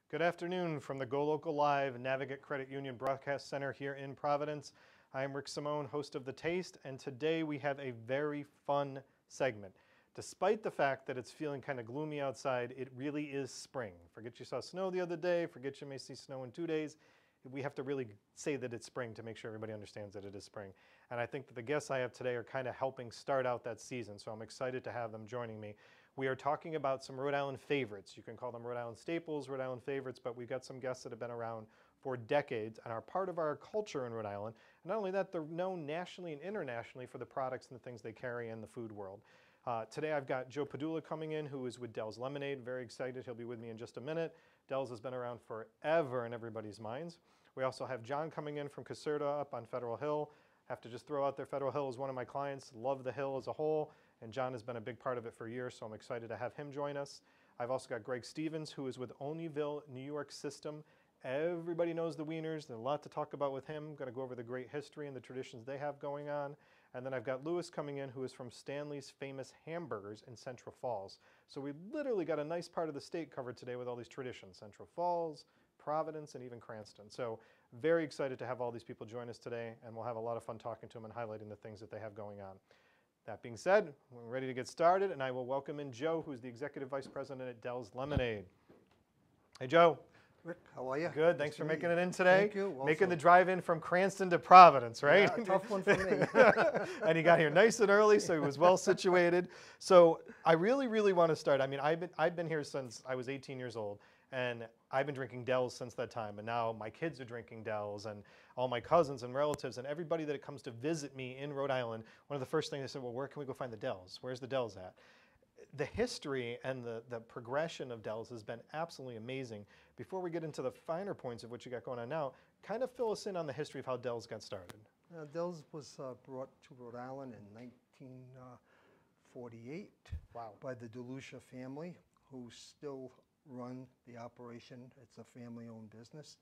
Good afternoon from the GoLocal Live Navigate Credit Union Broadcast Center here in Providence. I am Rick Simone, host of The Taste, and today we have a very fun segment. Despite the fact that it's feeling kind of gloomy outside, it really is spring. Forget you saw snow the other day, forget you may see snow in 2 days. We have to really say that it's spring to make sure everybody understands that it is spring. And I think that the guests I have today are kind of helping start out that season, so I'm excited to have them joining me. We are talking about some Rhode Island favorites. You can call them Rhode Island staples, Rhode Island favorites, but we've got some guests that have been around for decades and are part of our culture in Rhode Island. And not only that, they're known nationally and internationally for the products and the things they carry in the food world. Today I've got Joe Padula coming in, who is with Dell's Lemonade. Very excited. He'll be with me in just a minute. Dell's has been around forever in everybody's minds. We also have John coming in from Caserta up on Federal Hill. Have to just throw out there, Federal Hill is one of my clients. Love the Hill as a whole, and John has been a big part of it for years, so I'm excited to have him join us. I've also got Greg Stevens, who is with Olneyville, New York System. Everybody knows the Wieners. There's a lot to talk about with him. I'm going to go over the great history and the traditions they have going on. And then I've got Lewis coming in, who is from Stanley's Famous Hamburgers in Central Falls. So we literally got a nice part of the state covered today with all these traditions. Central Falls, Providence, and even Cranston. So very excited to have all these people join us today, and we'll have a lot of fun talking to them and highlighting the things that they have going on. That being said, we're ready to get started, and I will welcome in Joe, who's the Executive Vice President at Dell's Lemonade. Hey, Joe. Rick, how are you? Good. Thanks for making it in today. Thank you. Making the drive in from Cranston to Providence, right? Yeah, a tough one for me. And he got here nice and early, so he was well situated. So I really want to start. I mean, I've been here since I was 18 years old, and I've been drinking Dell's since that time. And now my kids are drinking Dell's, and all my cousins and relatives and everybody that comes to visit me in Rhode Island, one of the first things they said, well, where can we go find the Dell's? Where's the Dell's at? The history and the progression of Dell's has been absolutely amazing. Before we get into the finer points of what you got going on now, kind of fill us in on the history of how Dell's got started. Dell's was brought to Rhode Island in 1948 by the DeLucia family, who still run the operation. It's a family-owned business.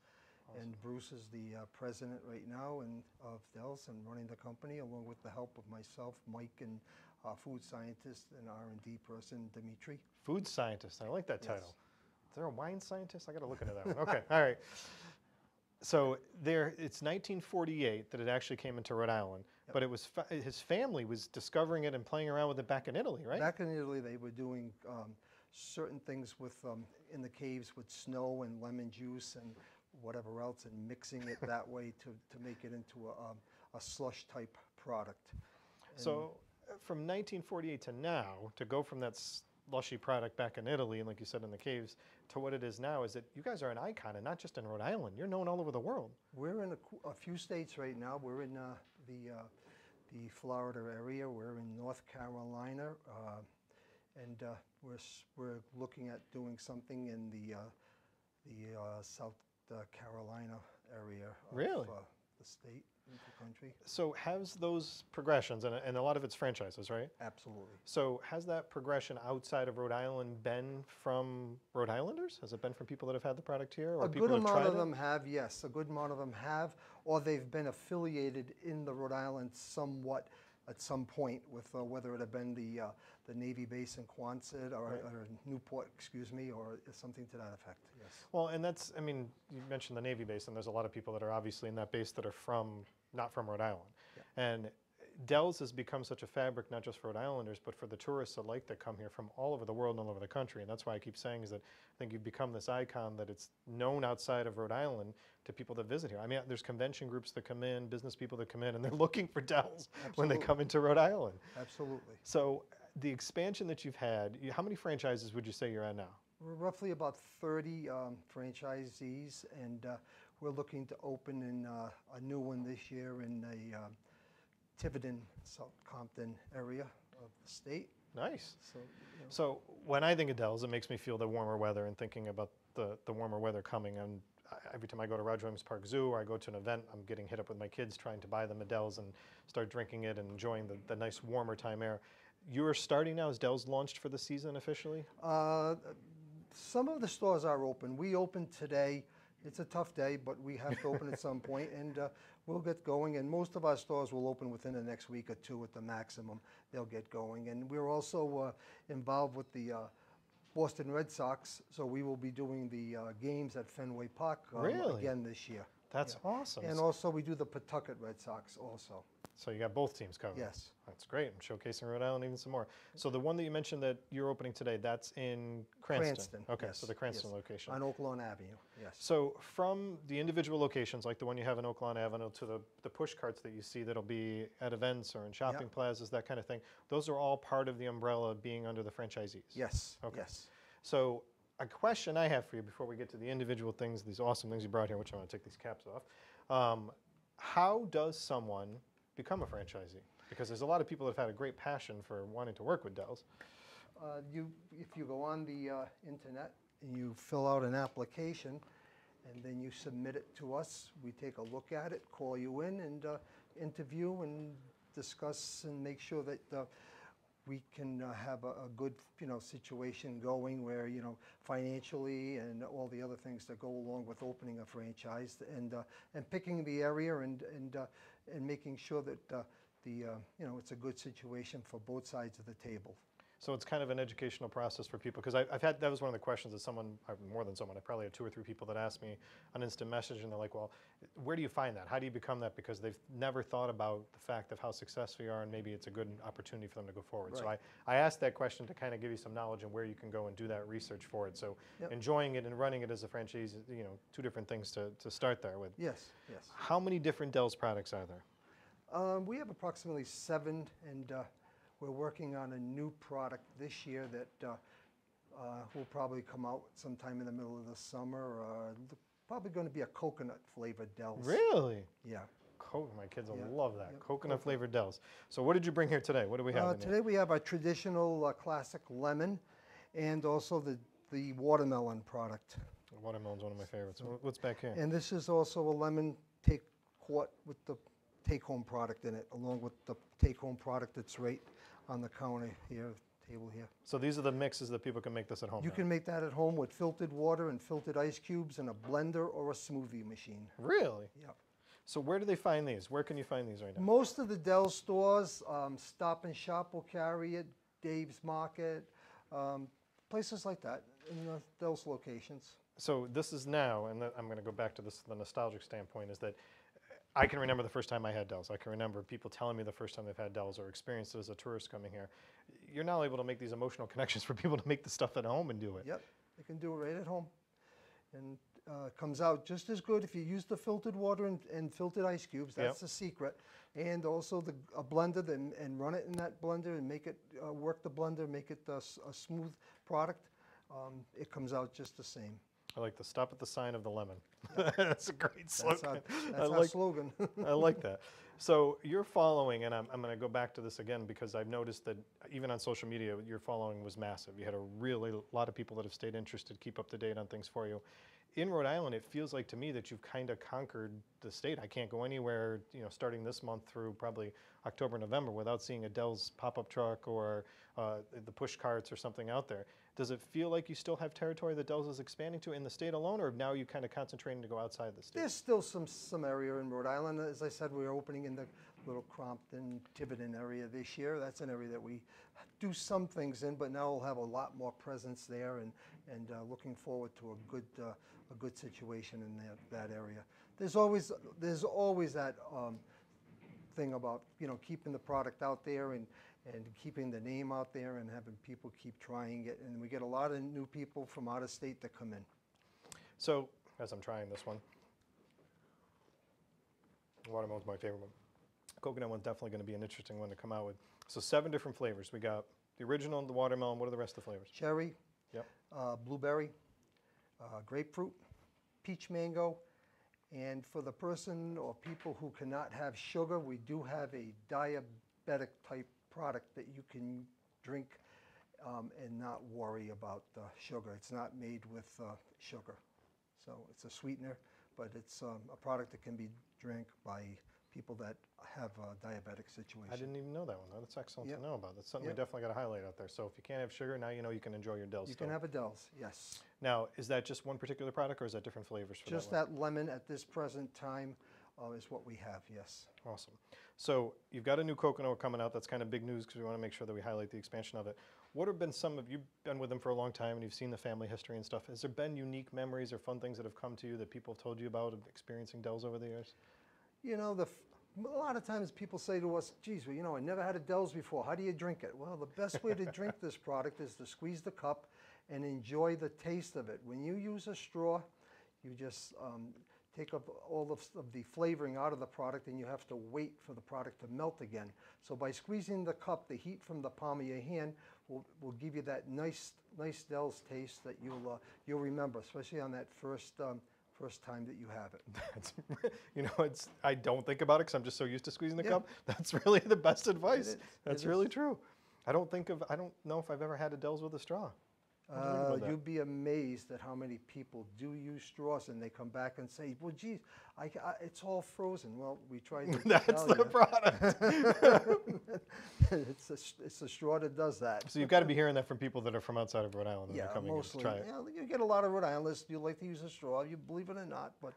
Awesome. And Bruce is the president right now of Dell's and running the company, along with the help of myself, Mike, and food scientist and R&D person, Dimitri. Food scientist, I like that title. Yes. Is there a wine scientist? I got to look into that one. Okay, all right. So it's 1948 that it actually came into Rhode Island, yep. But it was his family was discovering it and playing around with it back in Italy, right? Back in Italy, they were doing certain things with in the caves with snow and lemon juice and whatever else, and mixing it that way to make it into a slush type product. And so from 1948 to now, to go from that slushy product back in Italy, and like you said, in the caves, to what it is now, is that you guys are an icon, and not just in Rhode Island. You're known all over the world. We're in a few states right now. We're in the Florida area. We're in North Carolina, and we're looking at doing something in the South Carolina area of the state, the country. So has those progressions, and a lot of it's franchises, right? Absolutely. So has that progression outside of Rhode Island been from Rhode Islanders? Has it been from people that have had the product here, or people that have tried it? A good amount of them have, yes. A good amount of them have, or they've been affiliated in the Rhode Island somewhat at some point with whether it had been the Navy base in Quonset or Newport, excuse me, or something to that effect, yes. Well, and that's, I mean, you mentioned the Navy base, and there's a lot of people that are obviously in that base that are not from Rhode Island. Yeah. And Dell's has become such a fabric, not just for Rhode Islanders, but for the tourists alike that come here from all over the world and all over the country. And that's why I keep saying is that I think you've become this icon that it's known outside of Rhode Island to people that visit here. I mean, there's convention groups that come in, business people that come in, and they're looking for Dell's when they come into Rhode Island. Absolutely. So the expansion that you've had, how many franchises would you say you're at now? We're roughly about 30 franchisees, and we're looking to open in a new one this year in the Tiverton, South Compton area of the state. Nice. So, so when I think of Dell's, it makes me feel the warmer weather and thinking about the warmer weather coming. And every time I go to Roger Williams Park Zoo or I go to an event, I'm getting hit up with my kids trying to buy them a Dell's and start drinking it and enjoying the nice warmer time air. You're starting now? Is Dell's launched for the season officially? Some of the stores are open. We opened today. It's a tough day, but we have to open at some point, and we'll get going. And most of our stores will open within the next week or two at the maximum. They'll get going. And we're also involved with the Boston Red Sox, so we will be doing the games at Fenway Park Really? again this year. That's Yeah. awesome. And also we do the Pawtucket Red Sox also. So you got both teams covered. Yes. That's great. I'm showcasing Rhode Island even some more. So the one that you mentioned that you're opening today, that's in Cranston. Cranston. Okay, yes, so the Cranston yes. location. On Oak Lawn Avenue, yes. So from the individual locations, like the one you have in Oak Lawn Avenue, to the push carts that you see that'll be at events or in shopping plazas, that kind of thing, those are all part of the umbrella being under the franchisees? Yes, Okay. yes. So a question I have for you before we get to the individual things, these awesome things you brought here, which I'm going to take these caps off. How does someone become a franchisee? Because there's a lot of people that have had a great passion for wanting to work with Dells. If you go on the internet and you fill out an application and then you submit it to us, we take a look at it, call you in and interview and discuss and make sure that we can have a good, situation going where, financially and all the other things that go along with opening a franchise and picking the area and making sure that it's a good situation for both sides of the table. So it's kind of an educational process for people, because I've had, that was one of the questions that someone, more than someone, I probably had 2 or 3 people that asked me on instant message, and they're like, well, where do you find that? How do you become that? Because they've never thought about the fact of how successful you are, and maybe it's a good opportunity for them to go forward. Right. So I asked that question to kind of give you some knowledge on where you can go and do that research for it. So enjoying it and running it as a franchise, 2 different things to start there with. Yes, yes. How many different Dells products are there? We have approximately 7, and we're working on a new product this year that will probably come out sometime in the middle of the summer. Probably going to be a coconut flavored Dells. Really? Yeah. My kids will love that. Coconut flavored Dells. So what did you bring here today? What do we have in Today we have a traditional classic lemon and also the watermelon product. The watermelon's one of my favorites. What's back here? And this is also a lemon quart with the take-home product in it, along with the take-home product that's right on the counter here, table here. So these are the mixes that people can make this at home. You can make that at home with filtered water and filtered ice cubes in a blender or a smoothie machine. Really? Yep. So where do they find these? Where can you find these right now? Most of the Dells stores, Stop and Shop will carry it, Dave's Market, places like that in the Dells locations. So this is now, and I'm going to go back to this, the nostalgic standpoint, is that I can remember the first time I had Dells. I can remember people telling me the first time they've had Dells or experienced it as a tourist coming here. You're now able to make these emotional connections for people to make the stuff at home and do it. Yep, they can do it right at home. And it comes out just as good if you use the filtered water and filtered ice cubes. That's the secret. And also a blender, and run it in that blender and make it, work the blender, make it a smooth product. It comes out just the same. I like the stop at the sign of the lemon. That's a great slogan. That's our slogan. I like that. So you're following, and I'm going to go back to this again because I've noticed that even on social media, your following was massive. You had a lot of people that have stayed interested, keep up to date on things for you. In Rhode Island, it feels like to me that you've kind of conquered the state. I can't go anywhere, starting this month through probably October, November without seeing a Dells pop-up truck or the push carts or something out there. Does it feel like you still have territory that Dells is expanding to in the state alone, or now you kind of concentrating to go outside the state? There's still some area in Rhode Island. As I said, we're opening in the little Crompton, Tiverton area this year. That's an area that we do some things in, but now we'll have a lot more presence there, and looking forward to a good situation in that area. There's always that thing about keeping the product out there and keeping the name out there and having people keep trying it. And we get a lot of new people from out of state that come in. So, as I'm trying this one, watermelon's my favorite one. Coconut one's definitely going to be an interesting one to come out with. So 7 different flavors. We got the original, the watermelon. What are the rest of the flavors? Cherry, Yep. Blueberry, grapefruit, peach mango, and for the person or people who cannot have sugar, we do have a diabetic type product that you can drink and not worry about sugar. It's not made with sugar. So it's a sweetener, but it's a product that can be drank by people that have a diabetic situation. I didn't even know that one. That's excellent to know about. That's something Yep. we definitely got to highlight out there. So if you can't have sugar, now you know you can enjoy your Dells. You can have a Dells, yes. Now, is that just one particular product, or is that different flavors for Just that one? that lemon at this present time is what we have, yes. Awesome. So you've got a new coconut coming out. That's kind of big news because we want to make sure that we highlight the expansion of it. What have been some of, you've been with them for a long time and you've seen the family history and stuff. Has there been unique memories or fun things that have come to you that people have told you about of experiencing Dells over the years? You know, a lot of times people say to us, geez, well, you know, I never had a Dells before. How do you drink it? Well, the best way to drink this product is to squeeze the cup and enjoy the taste of it. When you use a straw, you just take up all of the flavoring out of the product, and you have to wait for the product to melt again. So by squeezing the cup, the heat from the palm of your hand will give you that nice Dells taste that you'll remember, especially on that first time that you have it. That's, you know, I don't think about it because I'm just so used to squeezing the Yeah. cup. That's really the best advice. It is. That's It really is. true. I don't know if I've ever had a Dells with a straw. What do you think about that? You'd be amazed at how many people do use straws, and they come back and say, well, geez, it's all frozen. Well, we tried to That's tell the you. product. It's a straw that does that. So you've got to be hearing that from people that are from outside of Rhode Island. Yeah, that are coming mostly. in to try it. Yeah, you get a lot of Rhode Islanders. You like to use a straw, you believe it or not, but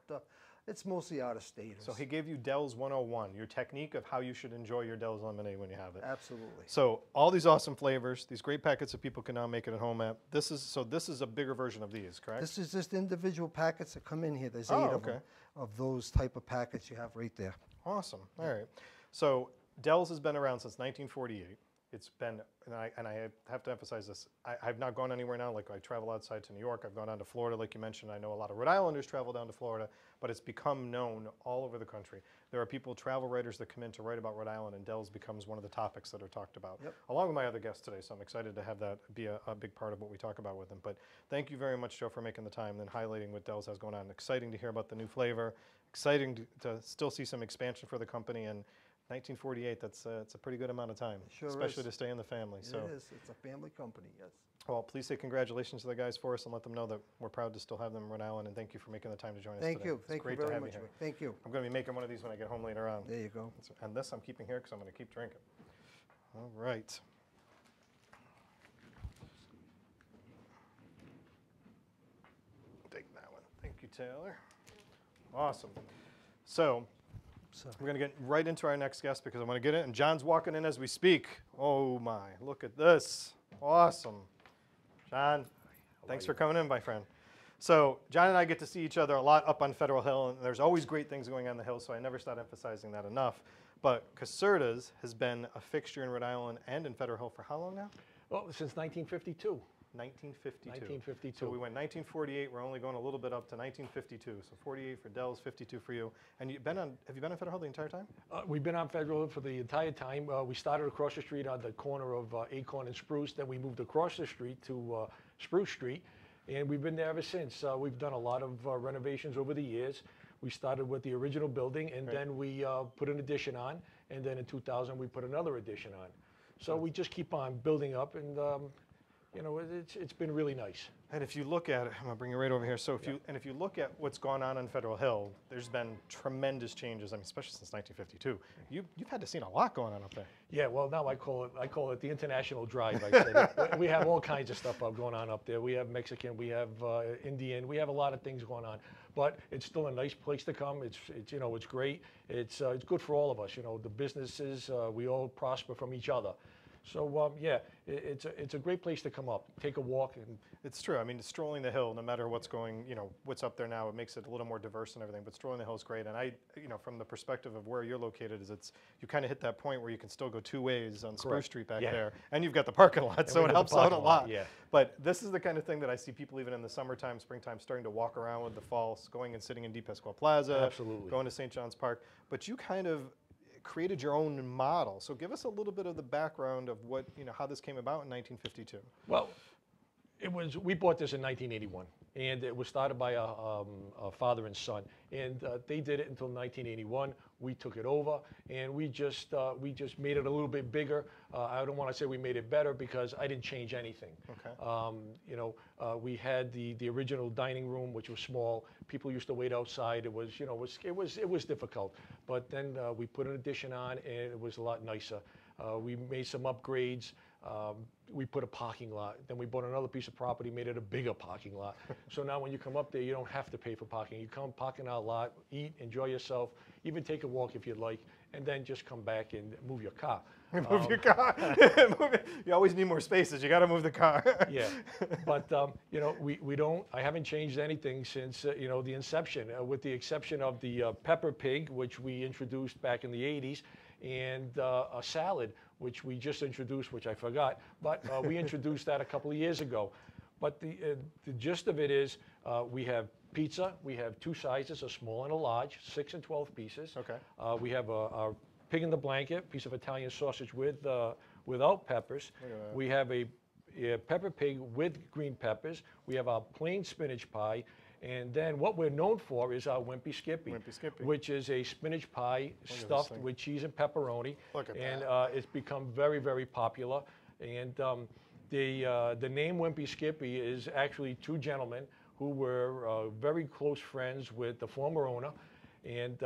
it's mostly out of staters. So he gave you Dells 101, your technique of how you should enjoy your Dells lemonade when you have it. Absolutely. So all these awesome flavors, these great packets that people can now make it at home at. This is a bigger version of these, correct? This is just individual packets that come in here. There's 8 Oh, of okay. them, of those type of packets you have right there. Awesome. All right. So Dells has been around since 1948. It's been, and I have to emphasize this, I've not gone anywhere now. Like I travel outside to New York. I've gone down to Florida, like you mentioned. I know a lot of Rhode Islanders travel down to Florida, but it's become known all over the country. There are people, travel writers that come in to write about Rhode Island, and Dells becomes one of the topics that are talked about, Yep. along with my other guests today. So I'm excited to have that be a big part of what we talk about with them. But thank you very much, Joe, for making the time and highlighting what Dells has going on. Exciting to hear about the new flavor. Exciting to still see some expansion for the company. And 1948, it's a pretty good amount of time, Sure especially is. to stay in the family. So, It is. It's a family company, yes. well, please say congratulations to the guys for us and let them know that we're proud to still have them in Rhode Island. And thank you for making the time to join us Thank today. you. It's Thank you great to very have much. you here. Thank you. I'm going to be making one of these when I get home later on. There you go. And this I'm keeping here because I'm going to keep drinking. All right. Take that one. Thank you, Taylor. Awesome. So we're going to get right into our next guest because I want to get it. And John's walking in as we speak. Oh my, look at this. Awesome. John, thanks for coming in, my friend. So John and I get to see each other a lot up on Federal Hill, and there's always great things going on the hill, so I never start emphasizing that enough. But Caserta's has been a fixture in Rhode Island and in Federal Hill for how long now? Well, since 1952. 1952. 1952. So we went 1948. We're only going a little bit up to 1952. So 48 for Dells, 52 for you. And have you been on Federal Hill the entire time? We've been on Federal for the entire time. We started across the street on the corner of Acorn and Spruce. Then we moved across the street to Spruce Street. And we've been there ever since. We've done a lot of renovations over the years. We started with the original building, and then we put an addition on. And then in 2000, we put another addition on. So we just keep on building up, and you know, it's been really nice. And if you look at it, I'm gonna bring you right over here. So if you look at what's gone on Federal Hill, there's been tremendous changes. I mean, especially since 1952. You've had to see a lot going on up there. Yeah, well, now I call it the International Drive. I said we have all kinds of stuff going on up there. We have Mexican, we have Indian, we have a lot of things going on. But it's still a nice place to come. It's you know, it's great. It's good for all of us. You know, the businesses, we all prosper from each other. So yeah, it's a great place to come up, take a walk, and It's true. I mean, strolling the hill, no matter what's going, you know, what's up there now, it makes it a little more diverse and everything. But strolling the hill is great. And you know, from the perspective of where you're located, you kind of hit that point where you can still go two ways on Spruce Street back there, and you've got the parking lot, so we it got helps the out a parking lot. lot, yeah. But this is the kind of thing that I see people even in the summertime, springtime, starting to walk around with the falls, going and sitting in Deep Pasquale Plaza, Absolutely. going to St. John's Park. But you kind of created your own model. So give us a little bit of the background of what, you know, how this came about in 1952. well, we bought this in 1981, and it was started by a father and son, and they did it until 1981. We took it over, and we just made it a little bit bigger. I don't want to say we made it better because I didn't change anything. Okay. You know, we had the original dining room, which was small. People used to wait outside. It was, you know, it was difficult. But then we put an addition on, and it was a lot nicer. We made some upgrades. We put a parking lot. Then we bought another piece of property, made it a bigger parking lot. So now when you come up there, you don't have to pay for parking. You come park in our lot, eat, enjoy yourself, even take a walk if you'd like, and then just come back and move your car. Move your car. You always need more spaces. You got to move the car. Yeah, but you know, we don't. I haven't changed anything since you know, the inception, with the exception of the pepper pig, which we introduced back in the '80s, and a salad, which we just introduced, which I forgot. But we introduced that a couple of years ago. But the gist of it is, we have pizza. We have two sizes, a small and a large, 6 and 12 pieces. Okay. We have a pig in the blanket, piece of Italian sausage with without peppers. We have a pepper pig with green peppers. We have our plain spinach pie. And then what we're known for is our Wimpy Skippy, which is a spinach pie stuffed with cheese and pepperoni. Look at and that. It's become very, very popular. And the name Wimpy Skippy is actually two gentlemen who were very close friends with the former owner. And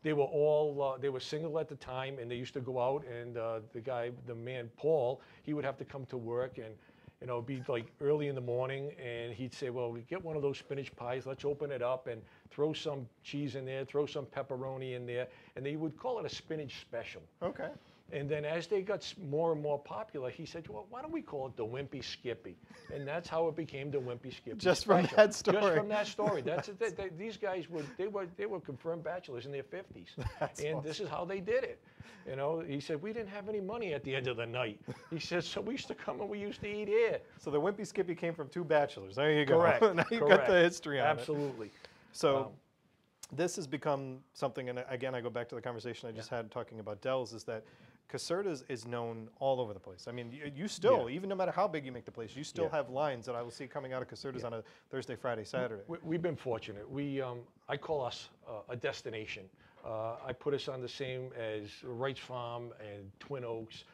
they were all, they were single at the time, and they used to go out, and the man, Paul, he would have to come to work, and you know, it'd be like early in the morning, and he'd say, well, we get one of those spinach pies, let's open it up and throw some cheese in there, throw some pepperoni in there, and they would call it a spinach special. Okay. And then as they got more and more popular, he said, well, why don't we call it the Wimpy Skippy? And that's how it became the Wimpy Skippy Just Special. from that story. Just from that story. That's it. These guys were confirmed bachelors in their 50s. That's and awesome. this is how they did it. You know, he said, we didn't have any money at the end of the night. He said, so we used to come and we used to eat here. So the Wimpy Skippy came from two bachelors. There you go. Correct. Now you've got the history on it. Absolutely. So this has become something, and again, I go back to the conversation I just had talking about Dell's, is that Caserta's is known all over the place. I mean, you still, even no matter how big you make the place, you still have lines that I will see coming out of Caserta's on a Thursday, Friday, Saturday. We've been fortunate. I call us a destination. I put us on the same as Wright's Farm and Twin Oaks.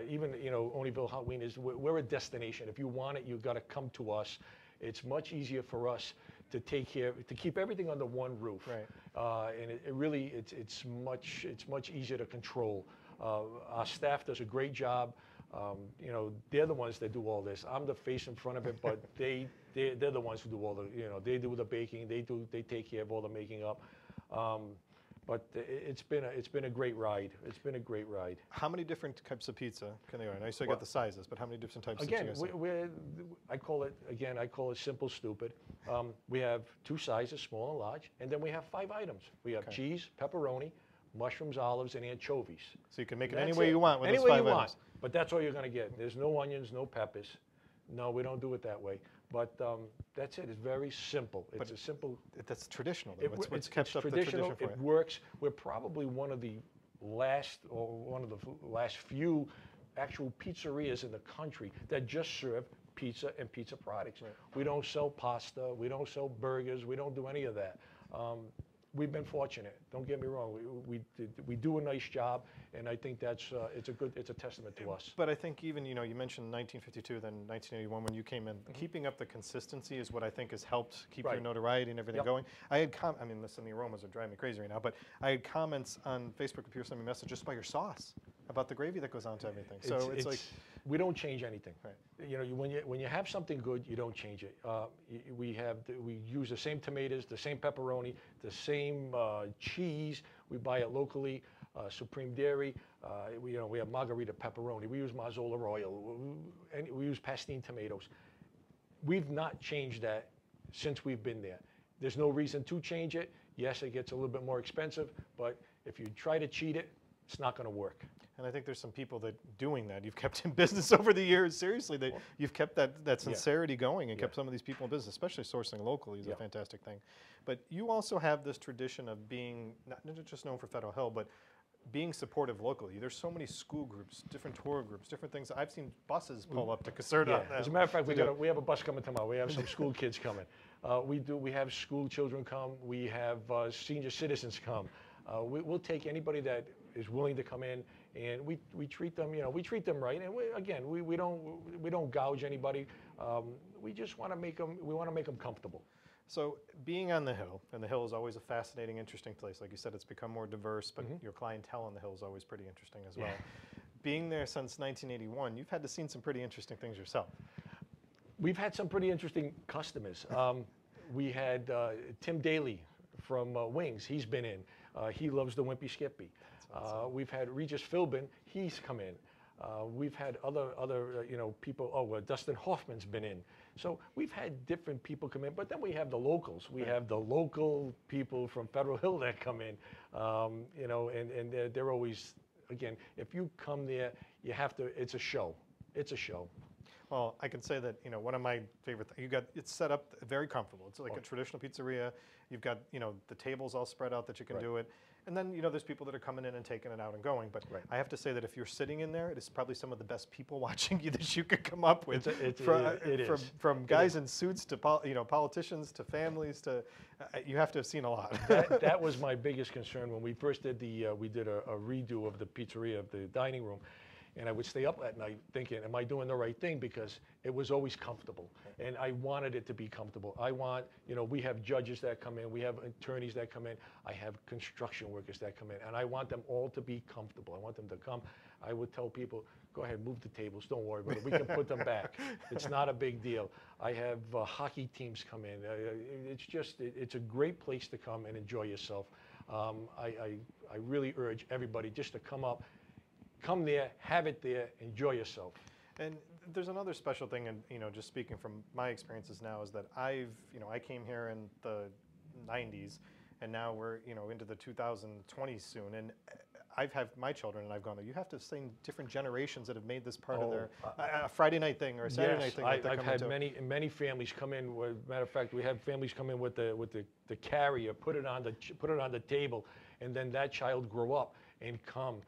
Even, you know, Oneyville Hot Wieners, we're a destination. If you want it, you've got to come to us. It's much easier for us to take care, to keep everything under one roof. Right. And it really, it's much easier to control. Our staff does a great job. You know, they're the ones that do all this. I'm the face in front of it, but they're the ones who do all the, you know, they do the baking, they take care of all the making up. But it's been a great ride. It's been a great ride. How many different types of pizza can they order? I know you said got the sizes, but how many different types? Again, did you guys have? I call it simple, stupid. We have two sizes, small and large, and then we have 5 items. We have cheese, pepperoni, mushrooms, olives, and anchovies. So you can make it That's any way you want with any those way 5 you items. want, but that's all you're going to get. There's no onions, no peppers. No, we don't do it that way. But that's it. It's very simple. It's a simple. That's traditional. Though. What's kept up the traditional. tradition for It you? works. We're probably one of the last few actual pizzerias in the country that just serve pizza and pizza products. Right. We don't sell pasta. We don't sell burgers. We don't do any of that. We've been fortunate. Don't get me wrong. We do a nice job, and I think that's it's a testament to us. But I think even, you know, you mentioned 1952, then 1981 when you came in. Keeping up the consistency is what I think has helped keep your notoriety and everything going. I had I mean, listen, the aromas are driving me crazy right now, but I had comments on Facebook, people sent me a message just by your sauce about the gravy that goes on to everything. So it's like we don't change anything. Right. You know, when you have something good, you don't change it. We use the same tomatoes, the same pepperoni, the same cheese. We buy it locally. Supreme Dairy. We have margarita pepperoni. We use Marzala oil. And we use Pastine tomatoes. We've not changed that since we've been there. There's no reason to change it. Yes, it gets a little bit more expensive, but if you try to cheat it, it's not going to work. And I think there's some people that doing that. You've kept in business over the years. Seriously, you've kept that sincerity going and kept some of these people in business, especially sourcing locally is a fantastic thing. But you also have this tradition of being not just known for Federal Hill, but being supportive locally. There's so many school groups, different tour groups, different things. I've seen buses pull up to Caserta. As a matter of fact, we have a bus coming tomorrow. We have some school kids coming. We have school children come. We have senior citizens come. We'll take anybody that is willing to come in, and we treat them, we treat them right. And we don't gouge anybody. We just want to make them comfortable. So being on the Hill, and the Hill is always a fascinating, interesting place. Like you said, it's become more diverse, but your clientele on the Hill is always pretty interesting as well. being there since 1981, you've had to seen some pretty interesting things yourself. We've had some pretty interesting customers. We had Tim Daly from Wings. He's been in. He loves the Wimpy Skippy. Awesome. We've had Regis Philbin. He's come in. We've had other people. Oh, Dustin Hoffman's been in. So we've had different people come in. But then we have the locals. We have the local people from Federal Hill that come in. And they're always, again, if you come there, you have to. It's a show. It's a show. Well, I can say that, one of my favorite things, it's set up very comfortable. It's like a traditional pizzeria. You've got, the tables all spread out that you can do it. And then, there's people that are coming in and taking it out and going. But I have to say that if you're sitting in there, it is probably some of the best people watching you that you could come up with. From guys in suits to, politicians to families to, you have to have seen a lot. That was my biggest concern when we first did we did a redo of the pizzeria, of the dining room. And I would stay up at night thinking, am I doing the right thing? Because it was always comfortable. And I wanted it to be comfortable. I want, we have judges that come in. We have attorneys that come in. I have construction workers that come in. And I want them all to be comfortable. I want them to come. I would tell people, go ahead, move the tables. Don't worry about it. We can put them back. It's not a big deal. I have hockey teams come in. It's a great place to come and enjoy yourself. I really urge everybody just to come up. Come there, have it there, enjoy yourself. And there's another special thing, and just speaking from my experiences now, is that I came here in the 90s, and now we're into the 2020s soon, and I've had my children, and I've gone, you have to sing different generations that have made this part of their a Friday night thing or a Saturday night thing. I've had many families come in. Matter of fact, we have families come in with the carrier, put it on the table, and then that child grow up and come.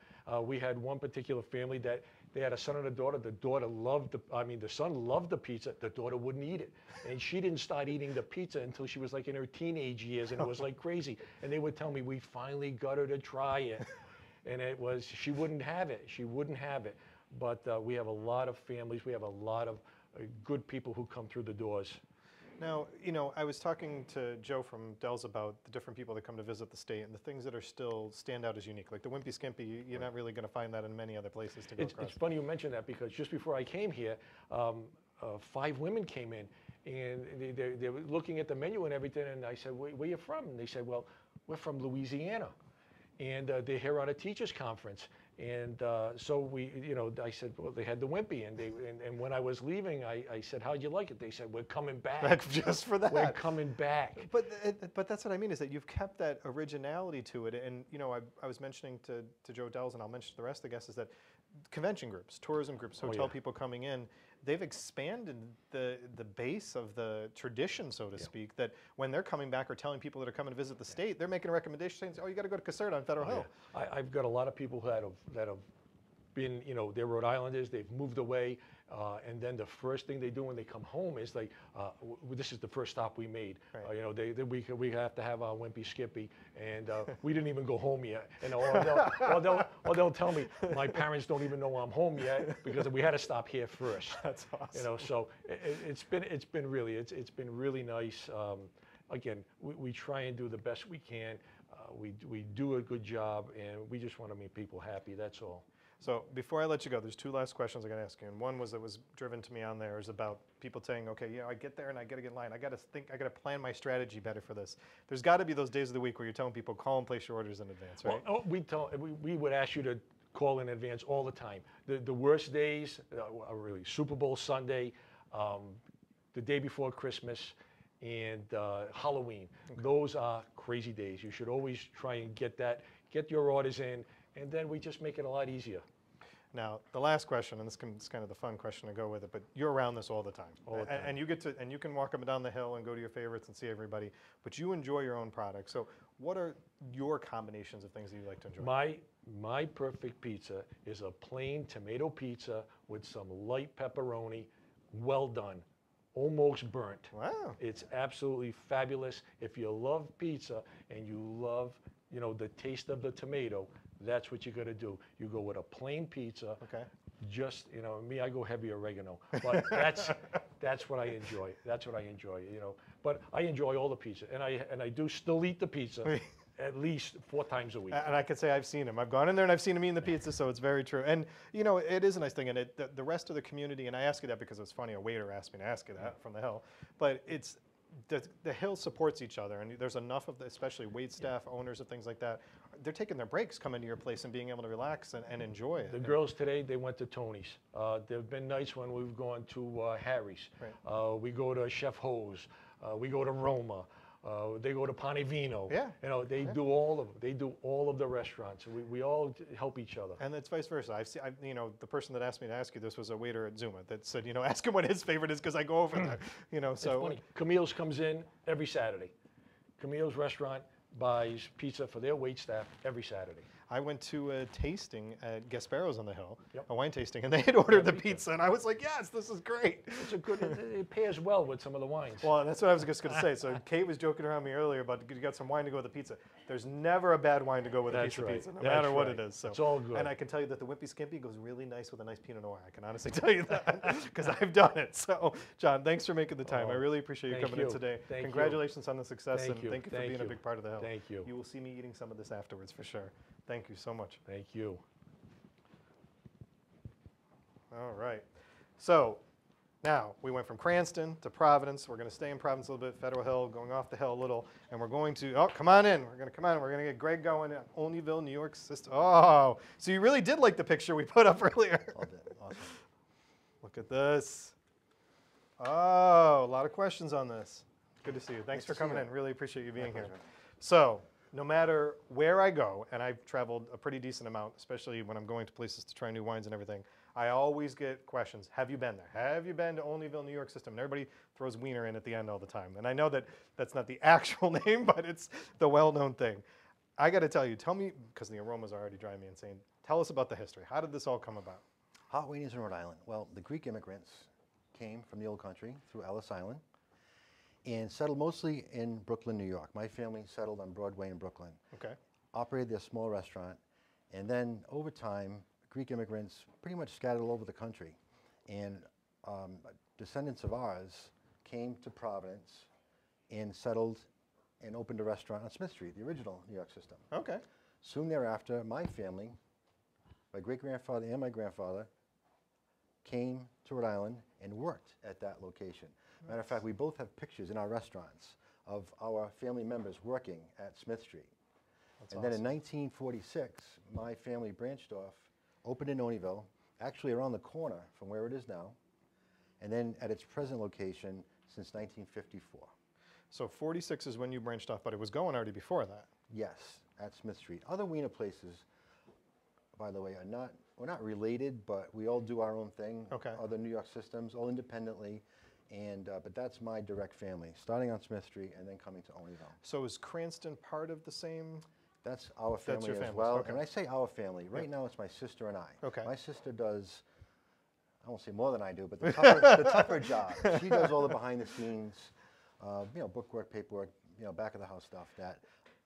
We had one particular family that they had a son and a daughter. The daughter loved the son loved the pizza. The daughter wouldn't eat it. And she didn't start eating the pizza until she was like in her teenage years, and it was like crazy. And they would tell me, we finally got her to try it. And she wouldn't have it. She wouldn't have it. But we have a lot of families. We have a lot of good people who come through the doors. Now, I was talking to Joe from Dell's about the different people that come to visit the state and the things that are still stand out as unique. Like the Wimpy Skimpy, you're not really going to find that in many other places to go across. It's funny you mention that, because just before I came here, 5 women came in, and they were looking at the menu and everything, and I said, where are you from? And they said, well, we're from Louisiana. And they're here on a teachers conference. And so I said, well, they had the Wimpy, and when I was leaving, I said, how'd you like it? They said, we're coming back. Just for that. We're coming back. But that's what I mean, is that you've kept that originality to it. And I was mentioning to Joe Dells, and I'll mention to the rest of the guests, is that convention groups, tourism groups, hotel people coming in, they've expanded the base of the tradition, so to speak, that when they're coming back or telling people that are coming to visit the state, they're making a recommendation saying, oh, you got to go to Caserta on Federal Hill. I've got a lot of people that have been, they're Rhode Islanders, they've moved away, and then the first thing they do when they come home is like, this is the first stop we made. Right. We have to have our Wimpy Skippy, and we didn't even go home yet. And or they'll tell me, my parents don't even know I'm home yet because we had to stop here first. That's awesome. So it's been really nice. Again, we try and do the best we can. We do a good job, and we just want to make people happy. That's all. So before I let you go, there's 2 last questions I got to ask you. And one that was driven to me on there is about people saying, okay, I get there and I got to get in line. I got to plan my strategy better for this. There's got to be those days of the week where you're telling people, call and place your orders in advance, right? Well, we would ask you to call in advance all the time. The worst days are really Super Bowl Sunday, the day before Christmas, and Halloween. Okay. Those are crazy days. You should always try and get your orders in, and then we just make it a lot easier. Now, the last question, and this is kind of the fun question to go with it, but you're around this all the time. All the time. And you can walk up and down the hill and go to your favorites and see everybody, but you enjoy your own product. So what are your combinations of things that you like to enjoy? My perfect pizza is a plain tomato pizza with some light pepperoni, well done, almost burnt. Wow. It's absolutely fabulous. If you love pizza and you love, the taste of the tomato, that's what you got to do. You go with a plain pizza. Okay. Just, me, I go heavy oregano. But that's what I enjoy. That's what I enjoy, But I enjoy all the pizza, and I do still eat the pizza. at least 4 times a week. And I can say I've seen him. I've gone in there and I've seen him eating the pizza, so it's very true. And you know, it is a nice thing. And the rest of the community, and I ask you that because it's funny, a waiter asked me to ask you that from the Hill, but it's the Hill supports each other, and there's enough of the, especially wait staff, owners of things like that. They're taking their breaks, coming to your place and being able to relax and enjoy it. The girls today, they went to Tony's. There have been nights when we've gone to Harry's. Right. We go to Chef Ho's. We go to Roma. They go to Panevino. Yeah. You know, they do all of them. They do all of the restaurants. We all help each other. And it's vice versa. You know, the person that asked me to ask you this was a waiter at Zuma that said, you know, ask him what his favorite is because I go over there. You know, so. It's funny. Camille's comes in every Saturday. Camille's restaurant buys pizza for their wait staff every Saturday. I went to a tasting at Gasparo's on the Hill, Yep. a wine tasting, and they had ordered the pizza, and I was like, yes, this is great. It's a good. It pairs well with some of the wines. Well, that's what I was just going to say. So Kate was joking around me earlier about you got some wine to go with the pizza. There's never a bad wine to go with a That's piece of right. pizza, no That's matter what right. it is. So It's all good. And I can tell you that the Wimpy Skimpy goes really nice with a nice Pinot Noir. I can honestly tell you that because I've done it. So, John, thanks for making the time. I really appreciate you thank coming in you. today. Thank you. Congratulations on the success, Thank and you. thank you for Thank being a you. big part of the Hill. Thank you. You will see me eating some of this afterwards for sure. Thank you so much. Thank you. All right. So now we went from Cranston to Providence. We're going to stay in Providence a little bit, Federal Hill, going off the hill a little, and we're going to, oh, come on in. We're going to come on. We're going to get Greg going at Olneyville, New York system. Oh, so you really did like the picture we put up earlier. Loved it. Awesome. Look at this. Oh, a lot of questions on this. Good to see you. Thanks Nice for to see coming you. in. Really appreciate you being here. pleasure. So no matter where I go, and I've traveled a pretty decent amount, especially when I'm going to places to try new wines and everything, I always get questions. Have you been there? Have you been to Olneyville, New York system? And everybody throws Wiener in at the end all the time. And I know that that's not the actual name, but it's the well-known thing. I got to tell you, tell me, because the aromas are already driving me insane, tell us about the history. How did this all come about? Hot Wieners in Rhode Island. Well, the Greek immigrants came from the old country through Ellis Island and settled mostly in Brooklyn, New York. My family settled on Broadway in Brooklyn. Okay. Operated their small restaurant, and then over time, Greek immigrants pretty much scattered all over the country. And descendants of ours came to Providence and settled and opened a restaurant on Smith Street, the original New York system. Okay. Soon thereafter, my family, my great-grandfather and my grandfather, came to Rhode Island and worked at that location. Matter of fact, we both have pictures in our restaurants of our family members working at Smith Street. That's and awesome. then in 1946, my family branched off, opened in Olneyville, actually around the corner from where it is now, and then at its present location since 1954. So 46 is when you branched off, but it was going already before that. Yes, at Smith Street. Other wiener places, by the way, we're not related, but we all do our own thing. Okay. Other New York systems, all independently, and but that's my direct family, starting on Smith Street and then coming to Olneyville. So is Cranston part of the same? That's our family your as family's, well. okay. And I say our family. Right Yep. now, it's my sister and I. Okay. My sister does, I won't say more than I do, but the tougher job. She does all the behind the scenes, bookwork, paperwork, back of the house stuff that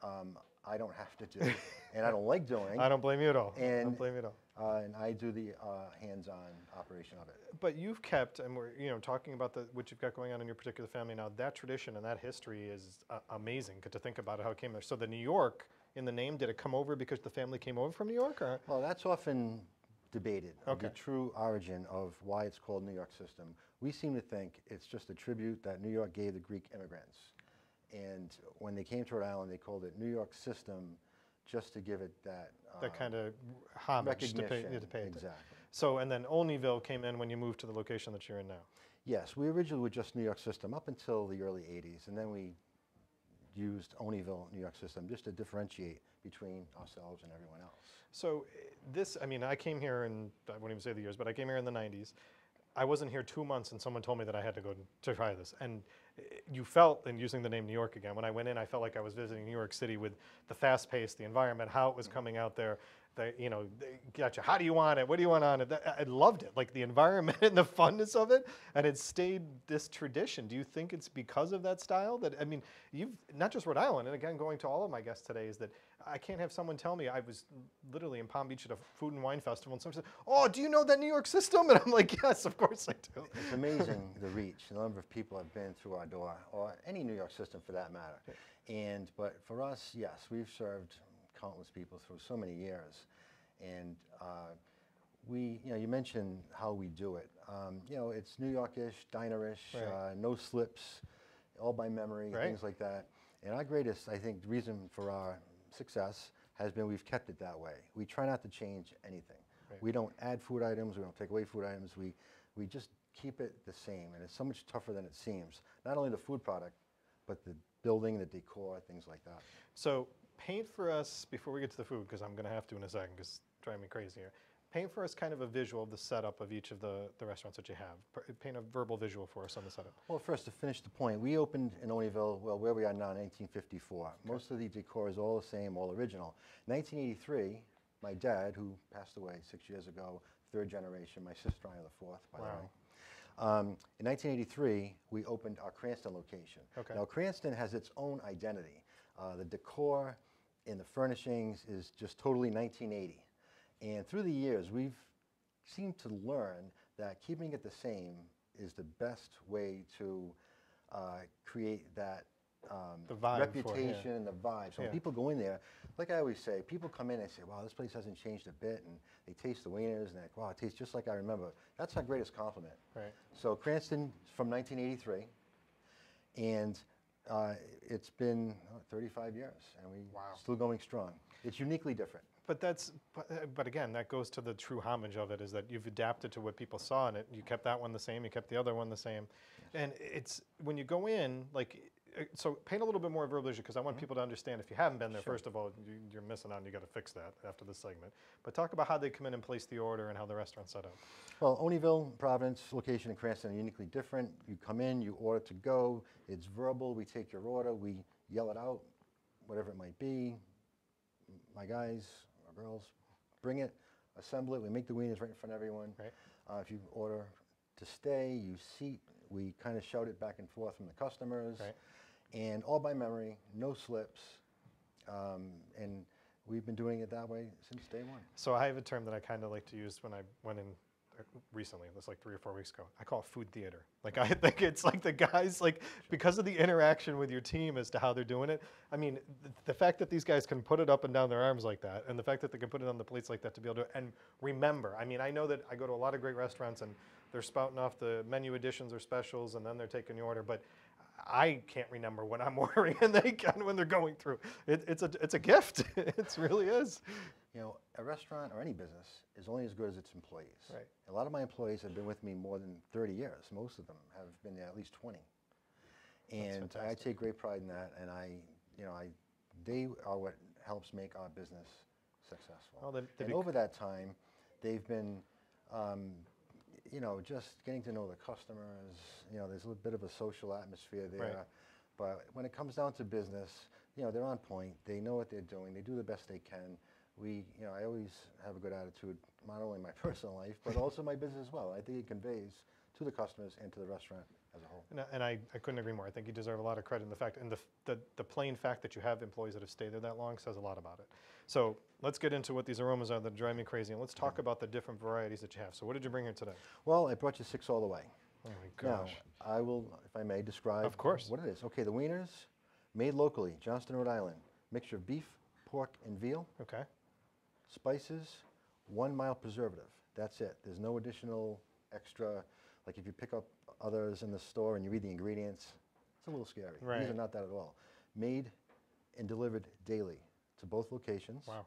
I don't have to do, and I don't like doing. I don't blame you at all. I And- don't blame you at all. And I do the hands-on operation of it. But you've kept, and we're talking about what you've got going on in your particular family now. That tradition and that history is amazing. To think about how it came there. So the New York in the name, did it come over because the family came over from New York, or? Well, that's often debated, of the Okay. true origin of why it's called New York system. We seem to think it's just a tribute that New York gave the Greek immigrants. And when they came to Rhode Island, they called it New York system just to give it that That kind of homage to pay recognition. it. Exactly. So, and then Olneyville came in when you moved to the location that you're in now. Yes, we originally were just New York system up until the early 80s, and then we used Olneyville, New York system, just to differentiate between ourselves and everyone else. So I came here in, I won't even say the years, but I came here in the 90s. I wasn't here 2 months and someone told me that I had to go to try this. And you felt, and using the name New York again, when I went in, I felt like I was visiting New York City with the fast pace, the environment, how it was coming out there. they, you know, they got you. How do you want it? What do you want on it? I loved it, like the environment and the funness of it, and it stayed this tradition. Do you think it's because of that style? That, I mean, you've not just Rhode Island, and again, going to all of my guests today, is that I can't have someone tell me. I was literally in Palm Beach at a food and wine festival, and someone said, "Oh, do you know that New York system?" And I'm like, "Yes, of course I do." It's amazing the reach, the number of people have been through our door, or any New York system for that matter. But for us, yes, we've served countless people through so many years, and you mentioned how we do it. It's New Yorkish, dinerish, Right. no slips, all by memory, Right. things like that. And our greatest, I think, reason for our success has been we've kept it that way. We try not to change anything. Right. We don't add food items. We don't take away food items. We just keep it the same, and it's so much tougher than it seems. Not only the food product, but the building, the decor, things like that. So paint for us, before we get to the food, because I'm going to have to in a second, because it's driving me crazy here. Paint for us kind of a visual of the setup of each of the restaurants that you have. Paint a verbal visual for us on the setup. Well, first, to finish the point, we opened in Olneyville, well, where we are now, in 1954. Most of the decor is all the same, all original. 1983, my dad, who passed away 6 years ago, third generation, my sister and I are the fourth, by the way. In 1983, we opened our Cranston location. Okay. Now, Cranston has its own identity. The decor and the furnishings is just totally 1980. And through the years, we've seemed to learn that keeping it the same is the best way to create that The vibe reputation and the vibe. So when Yeah. people go in there, like I always say, people come in and say, wow, this place hasn't changed a bit, and they taste the wieners, and they're like, wow, it tastes just like I remember. That's our greatest compliment. Right. So Cranston from 1983, and it's been 35 years, and we're Wow. still going strong. It's uniquely different. But but again, that goes to the true homage of it, is that you've adapted to what people saw in it. You kept that one the same, you kept the other one the same. And it's, when you go in, like, so paint a little bit more verbally, because I want people to understand, if you haven't been there, Sure. first of all, you're missing out, and you got to fix that after this segment. But talk about how they come in and place the order and how the restaurant's set up. Well, Olneyville, Providence, location in Cranston are uniquely different. You come in, you order to go. It's verbal. We take your order. We yell it out, whatever it might be. My guys, our girls, bring it, assemble it. We make the wieners right in front of everyone. Right. If you order to stay, you seat. We kind of shout it back and forth from the customers. Right. And all by memory, no slips. And we've been doing it that way since day one. So I have a term that I kind of like to use when I went in recently, it was like 3 or 4 weeks ago. I call it food theater. Like, I think it's like the guys, like, because of the interaction with your team as to how they're doing it. I mean, the fact that these guys can put it up and down their arms like that, and the fact that they can put it on the plates like that to be able to, and remember, I mean, I know that I go to a lot of great restaurants and they're spouting off the menu additions or specials, and then they're taking the order, but I can't remember what I'm ordering, and they can when they're going through. It's a gift. It really is. You know, a restaurant or any business is only as good as its employees. Right. A lot of my employees have been with me more than 30 years. Most of them have been there at least 20. And I fantastic. take great pride in that, and they are what helps make our business successful. Well, and over that time, they've been, just getting to know the customers. There's a little bit of a social atmosphere there. Right. But when it comes down to business, they're on point. They know what they're doing. They do the best they can. I always have a good attitude, not only in my personal life, but also my business as well. I think it conveys to the customers and to the restaurant as a whole. And I couldn't agree more. I think you deserve a lot of credit in the fact, and the plain fact that you have employees that have stayed there that long says a lot about it. So let's get into what these aromas are that drive me crazy, and let's talk about the different varieties that you have. So what did you bring here today? Well, I brought you 6 all the way. Oh my gosh. Now, I will, if I may, describe Of course. what it is. Okay, the wieners, made locally, Johnston, Rhode Island. Mixture of beef, pork, and veal. Okay. Spices, 1 mild preservative. That's it. There's no additional extra. Like if you pick up others in the store and you read the ingredients, it's a little scary. Right. These are not that at all. Made and delivered daily to both locations. Wow.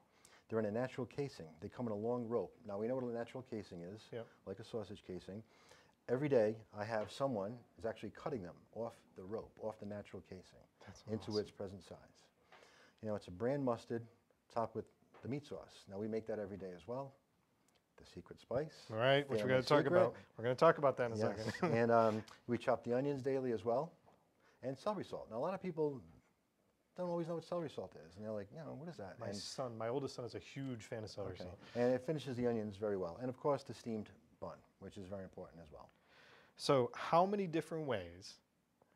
They're in a natural casing. They come in a long rope. Now we know what a natural casing is, Yep. like a sausage casing. Every day I have someone is actually cutting them off the rope, off the natural casing, That's into awesome. its present size. It's a brand mustard topped with the meat sauce. Now we make that every day as well. The secret spice. All right, which we family got to talk secret. about. We're going to talk about that in a Yes, second. and we chop the onions daily as well, and celery salt. Now a lot of people don't always know what celery salt is. And they're like, what is that? My oldest son is a huge fan of celery salt. And it finishes the onions very well. And of course, the steamed bun, which is very important as well. So how many different ways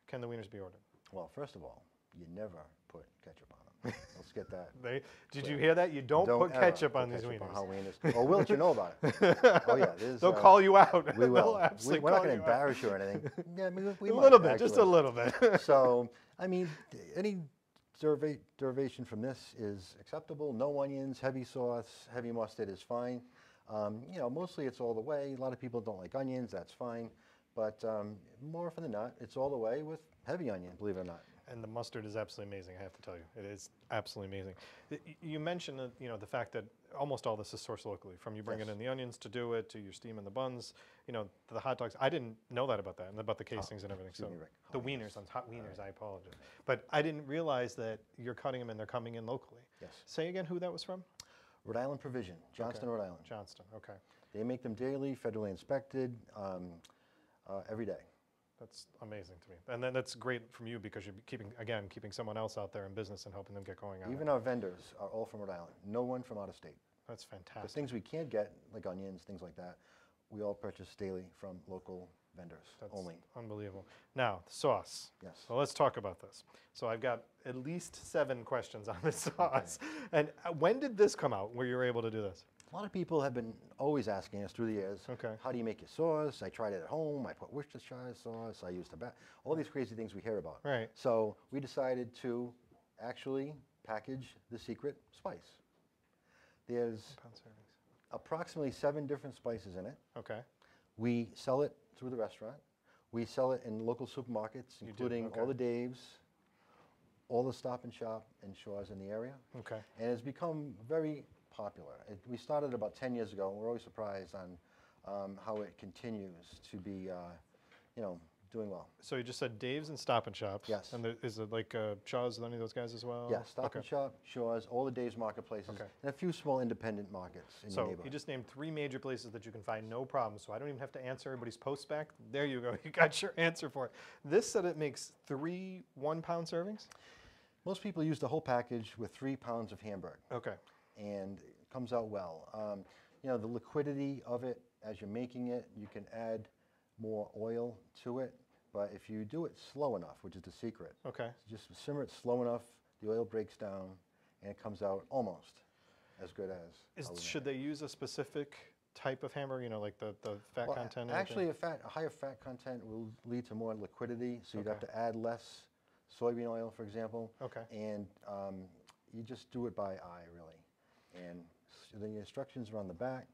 can the wieners be ordered? Well, first of all, you never put ketchup on them. Let's get that. Did you hear that? You don't put ketchup on these wieners. On wieners. Well, we'll let you know about it. Oh yeah, they'll call you out. We will. Absolutely We're not going to embarrass you or anything. Yeah, I mean, we a might, little bit, actually. just a little bit. So, I mean, any derivation from this is acceptable. No onions, heavy sauce, heavy mustard is fine. Mostly it's all the way. A lot of people don't like onions. That's fine. But more often than not, it's all the way with heavy onion, believe it or not. And the mustard is absolutely amazing, I have to tell you. It is absolutely amazing. You mentioned the fact that almost all this is sourced locally, from you bringing in the onions to do it, to your steam and the buns, to the hot dogs. I didn't know that about that, and about the casings and everything. So the wieners, hot wieners, I apologize. But I didn't realize that you're cutting them and they're coming in locally. Yes. Say again who that was from? Rhode Island Provision, Johnston, Rhode Island. Johnston, okay. They make them daily, federally inspected, every day. That's amazing to me. And then that's great from you because you're keeping someone else out there in business and helping them get going on Even our vendors are all from Rhode Island. No one from out of state. That's fantastic. The things we can't get, like onions, things like that, we all purchase daily from local vendors only. Unbelievable. Now, sauce. Yes. So let's talk about this. So I've got at least 7 questions on this sauce. And when did this come out where you were able to do this? A lot of people have been always asking us through the years, how do you make your sauce? I tried it at home. I put Worcestershire sauce. I used tobacco. All these crazy things we hear about. Right. So we decided to actually package the secret spice. There's approximately 7 different spices in it. Okay. We sell it through the restaurant. We sell it in local supermarkets, including all the Dave's, all the Stop and Shop and Shaw's in the area. Okay. And it's become very popular. We started about 10 years ago, and we're always surprised on how it continues to be, doing well. So you just said Dave's and Stop and Shops. Yes. And is it like Shaw's, any of those guys as well? Yeah, Stop and Shop, Shaw's, all the Dave's marketplaces, and a few small independent markets in your neighborhood. So you just named 3 major places that you can find no problem. So I don't even have to answer everybody's post back. There you go. You got your answer for it. This said it makes 3 1-pound servings? Most people use the whole package with 3 pounds of Hamburg. Okay. And it comes out well. The liquidity of it, as you're making it, you can add more oil to it, but if you do it slow enough, which is the secret, just simmer it slow enough, the oil breaks down, and it comes out almost as good as. Should they use a specific type of hamburger, like the fat content? Actually, a higher fat content will lead to more liquidity, so you'd have to add less soybean oil, for example. Okay. And you just do it by eye, really. And the instructions are on the back.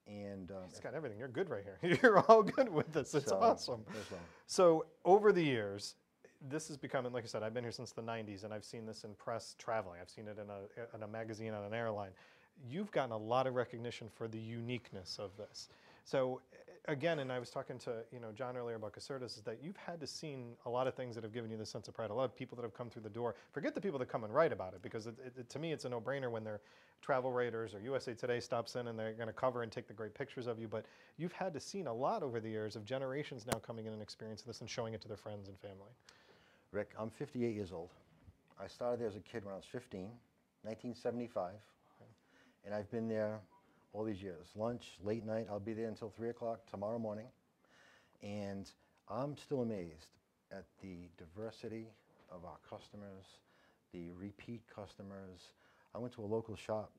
And it's got everything. You're good right here. You're all good with this. It's awesome. So over the years, this is becoming, like I said, I've been here since the 90s, and I've seen this in press traveling. I've seen it in a magazine on an airline. You've gotten a lot of recognition for the uniqueness of this. So again, and I was talking to John earlier about Casertas, is that you've had to seen a lot of things that have given you this sense of pride. A lot of people that have come through the door. Forget the people that come and write about it, because to me it's a no-brainer when their travel writers or USA Today stops in and they're going to cover and take the great pictures of you. But you've had to seen a lot over the years of generations now coming in and experiencing this and showing it to their friends and family. Rick, I'm 58 years old. I started there as a kid when I was 15, 1975, and I've been there all these years. Lunch, late night, I'll be there until 3 o'clock tomorrow morning. And I'm still amazed at the diversity of our customers, the repeat customers. I went to a local shop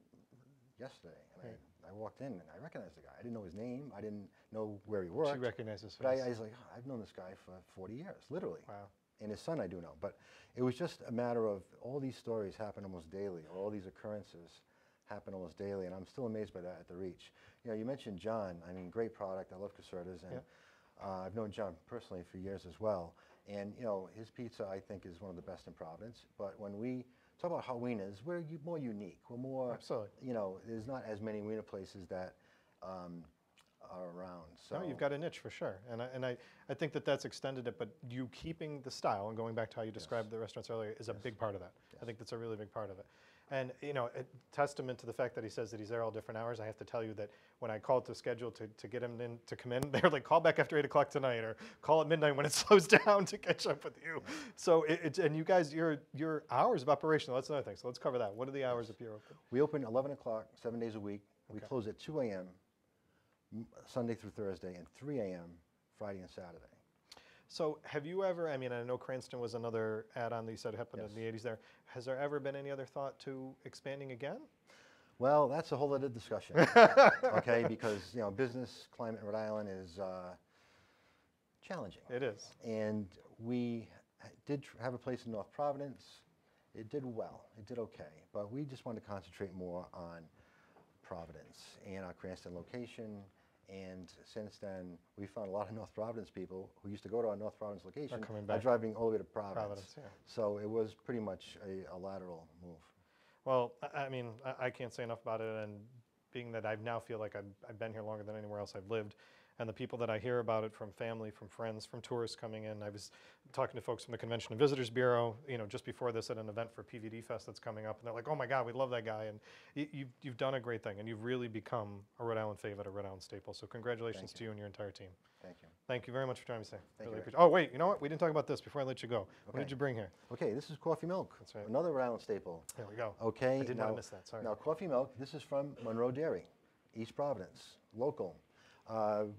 yesterday, and I walked in, and I recognized the guy. I didn't know his name. I didn't know where he worked. She recognizes his But face. I was like, oh, I've known this guy for 40 years, literally. Wow. And his son I do know. But it was just a matter of all these stories happen almost daily, or all these occurrences happen almost daily, and I'm still amazed by that at the reach. You mentioned John. I mean, great product. I love Casertas, and I've known John personally for years as well. And his pizza, I think, is one of the best in Providence. But when we talk about hot wieners, we're more unique. We're more, absolutely. There's not as many wiener places that are around. So No, you've got a niche for sure, and I think that that's extended it. But you keeping the style and going back to how you described the restaurants earlier is a big part of that. I think that's a really big part of it. And a testament to the fact that he says that he's there all different hours. I have to tell you that when I called to schedule to get him in to come in, they're like, call back after 8 o'clock tonight, or call at midnight when it slows down to catch up with you. So and you guys, your hours of operation. That's another thing. So let's cover that. What are the hours of your open? we open 11 o'clock, 7 days a week. We Okay. close at 2 a.m. Sunday through Thursday, and 3 a.m. Friday and Saturday. So have you ever, I mean, I know Cranston was another add-on that you said happened in the 80s there. Has there ever been any other thought to expanding again? Well, that's a whole other discussion, okay? Because business climate in Rhode Island is challenging, It is. and we did have a place in North Providence. It did well. It did okay, but we just wanted to concentrate more on Providence and our Cranston location. And since then, we found a lot of North Providence people who used to go to our North Providence location coming are back. driving all the way to Providence. Providence, yeah. So it was pretty much a lateral move. Well, I mean, I can't say enough about it, and being that I now feel like I've been here longer than anywhere else I've lived, and the people that I hear about it from family, from friends, from tourists coming in. I was talking to folks from the Convention and Visitors Bureau, just before this at an event for PVD Fest that's coming up, and they're like, oh my God, we love that guy, and you've done a great thing, and you've really become a Rhode Island favorite, a Rhode Island staple, so congratulations to you and your entire team. Thank you. Thank you very much for joining me today. Thank Really you. appreciate- Oh wait, you know what? We didn't talk about this before I let you go. What Okay. did you bring here? Okay, this is coffee milk. That's right. Another Rhode Island staple. There we go. Okay. I did not now- miss that, sorry. Now, coffee milk, this is from Monroe Dairy, East Providence, local.